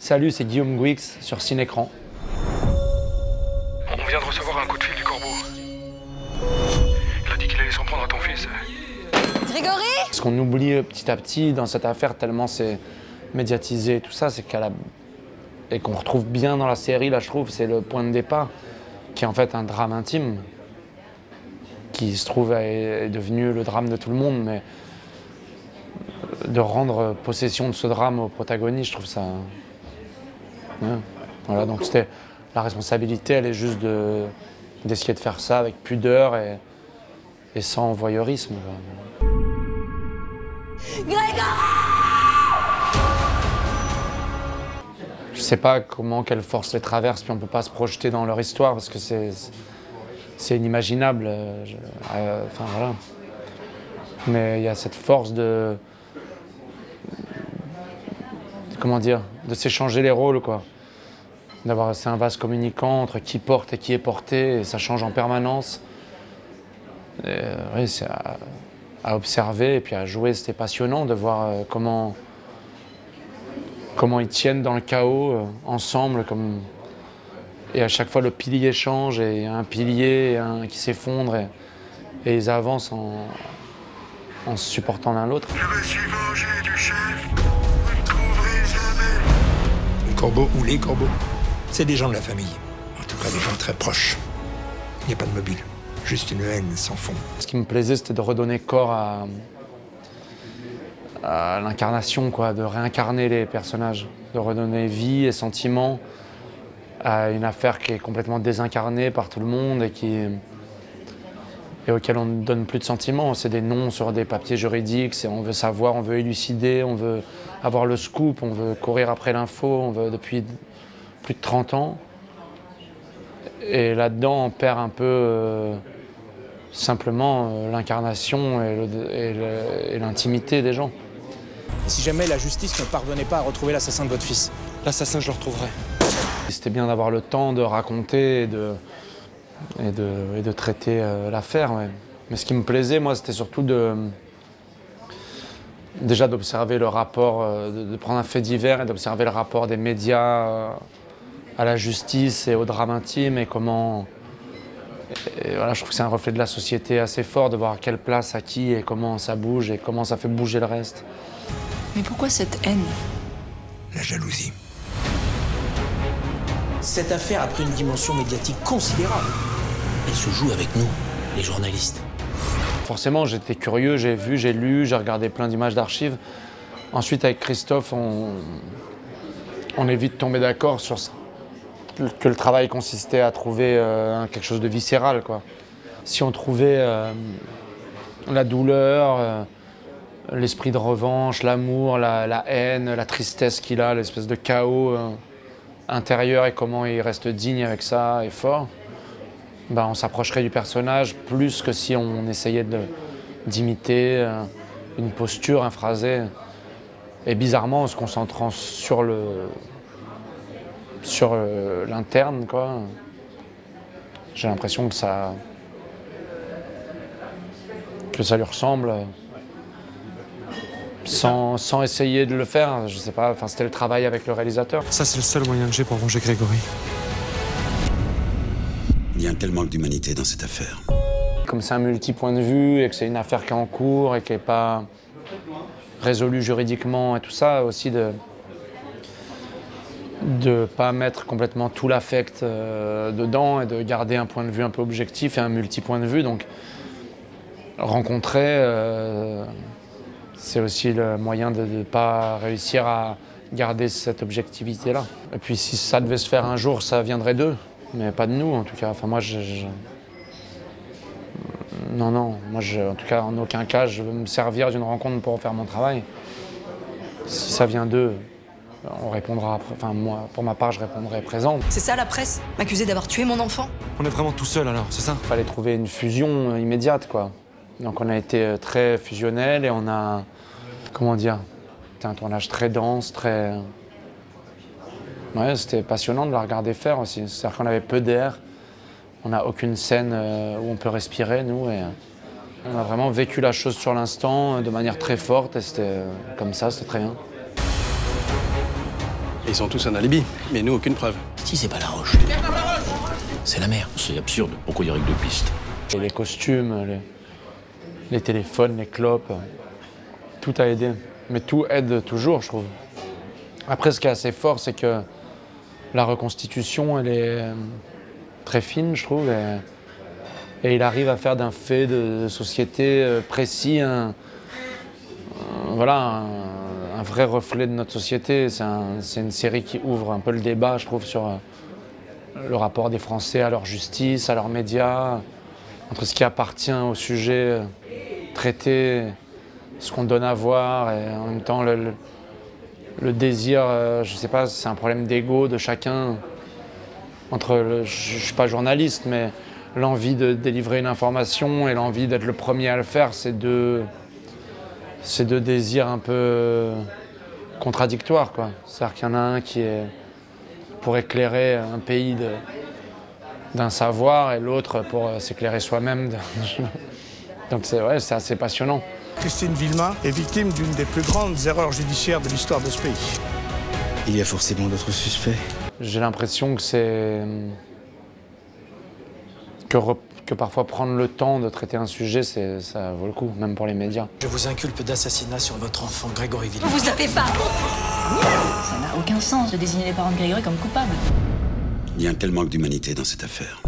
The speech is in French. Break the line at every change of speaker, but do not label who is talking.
Salut, c'est Guillaume Gouix sur Cinécran.
On vient de recevoir un coup de fil du Corbeau. Il a dit qu'il allait s'en prendre à ton fils.
Grégory ?
Ce qu'on oublie petit à petit dans cette affaire, tellement c'est médiatisé et tout ça, c'est et qu'on retrouve bien dans la série, là je trouve, c'est le point de départ, qui est en fait un drame intime, qui se trouve est devenu le drame de tout le monde, mais de rendre possession de ce drame au protagoniste, je trouve ça... Ouais. Voilà, donc c'était la responsabilité, elle est juste d'essayer de faire ça avec pudeur et sans voyeurisme. Je sais pas quelle force les traverse, puis on peut pas se projeter dans leur histoire parce que c'est inimaginable. Enfin voilà. Mais il y a cette force comment dire, de s'échanger les rôles, quoi. C'est un vase communicant entre qui porte et qui est porté, et ça change en permanence. Oui, c'est à observer et puis à jouer, c'était passionnant de voir comment ils tiennent dans le chaos ensemble, et à chaque fois le pilier change, et il y a un pilier qui s'effondre, et ils avancent en se supportant l'un l'autre.
Je me suis vengé du chef. Vous ne trouverez jamais.
Le corbeau ou les corbeaux, c'est des gens de la famille. En tout cas, des gens très proches. Il n'y a pas de mobile. Juste une haine sans fond.
Ce qui me plaisait, c'était de redonner corps à l'incarnation, quoi, de réincarner les personnages, de redonner vie et sentiment à une affaire qui est complètement désincarnée par tout le monde et auquel on ne donne plus de sentiments. C'est des noms sur des papiers juridiques, on veut savoir, on veut élucider, on veut avoir le scoop, on veut courir après l'info, on veut depuis plus de 30 ans. Et là-dedans, on perd un peu simplement l'incarnation et l'intimité des gens.
Si jamais la justice ne parvenait pas à retrouver l'assassin de votre fils, l'assassin, je le retrouverai.
C'était bien d'avoir le temps de raconter et de traiter l'affaire. Ouais. Mais ce qui me plaisait, moi, c'était surtout déjà d'observer le rapport, de prendre un fait divers et d'observer le rapport des médias à la justice et au drame intime, et comment... Et voilà, je trouve que c'est un reflet de la société assez fort, de voir quelle place à qui et comment ça bouge et comment ça fait bouger le reste.
Mais pourquoi cette haine ?
La jalousie.
Cette affaire a pris une dimension médiatique considérable. Elle se joue avec nous, les journalistes.
Forcément, j'étais curieux, j'ai vu, j'ai lu, j'ai regardé plein d'images d'archives. Ensuite, avec Christophe, on est vite tombé d'accord sur que le travail consistait à trouver quelque chose de viscéral, quoi. Si on trouvait la douleur, l'esprit de revanche, l'amour, la haine, la tristesse qu'il a, l'espèce de chaos intérieur, et comment il reste digne avec ça et fort, ben, on s'approcherait du personnage plus que si on essayait d'imiter une posture, un phrasé. Et bizarrement, en se concentrant sur l'interne, quoi, j'ai l'impression que ça lui ressemble, sans essayer de le faire. Je sais pas, enfin, c'était le travail avec le réalisateur.
Ça, c'est le seul moyen que j'ai pour venger Grégory.
Il y a un tel manque d'humanité dans cette affaire.
Comme c'est un multi-point de vue et que c'est une affaire qui est en cours et qui n'est pas résolue juridiquement et tout ça, aussi de pas mettre complètement tout l'affect dedans et de garder un point de vue un peu objectif et un multi-point de vue. Donc rencontrer, c'est aussi le moyen de ne pas réussir à garder cette objectivité-là. Et puis si ça devait se faire un jour, ça viendrait d'eux, mais pas de nous en tout cas. Enfin moi, non, moi en tout cas en aucun cas je veux me servir d'une rencontre pour faire mon travail. Si ça vient d'eux, on répondra, enfin moi, pour ma part, je répondrai présent.
C'est ça la presse ? M'accuser d'avoir tué mon enfant ?
On est vraiment tout seul alors, c'est ça?
Il fallait trouver une fusion immédiate, quoi. Donc on a été très fusionnel et on a, comment dire, c'était un tournage très dense, très... Ouais, c'était passionnant de la regarder faire aussi. C'est-à-dire qu'on avait peu d'air, on n'a aucune scène où on peut respirer, nous. Et on a vraiment vécu la chose sur l'instant de manière très forte et c'était comme ça, c'était très bien.
Ils ont tous un alibi, mais nous, aucune preuve.
Si c'est pas la roche, c'est la mer.
C'est absurde, pourquoi il n'y aurait que 2 pistes?
Et les costumes, les téléphones, les clopes, tout a aidé. Mais tout aide toujours, je trouve. Après, ce qui est assez fort, c'est que la reconstitution, elle est très fine, je trouve. Et il arrive à faire d'un fait de société précis un vrai reflet de notre société. C'est une série qui ouvre un peu le débat, je trouve, sur le rapport des Français à leur justice, à leurs médias, entre ce qui appartient au sujet traité, ce qu'on donne à voir, et en même temps le désir, je sais pas, c'est un problème d'ego de chacun. Je suis pas journaliste, mais l'envie de délivrer une information et l'envie d'être le premier à le faire, c'est deux désirs un peu contradictoires, quoi. C'est-à-dire qu'il y en a un qui est pour éclairer un pays d'un savoir et l'autre pour s'éclairer soi-même. Donc c'est assez passionnant.
Christine Villemain est victime d'une des plus grandes erreurs judiciaires de l'histoire de ce pays.
Il y a forcément d'autres suspects.
J'ai l'impression que c'est que parfois prendre le temps de traiter un sujet, ça vaut le coup, même pour les médias.
Je vous inculpe d'assassinat sur votre enfant Grégory Villemain.
Vous savez pas. Ça n'a aucun sens de désigner les parents de Grégory comme coupables.
Il y a un tel manque d'humanité dans cette affaire.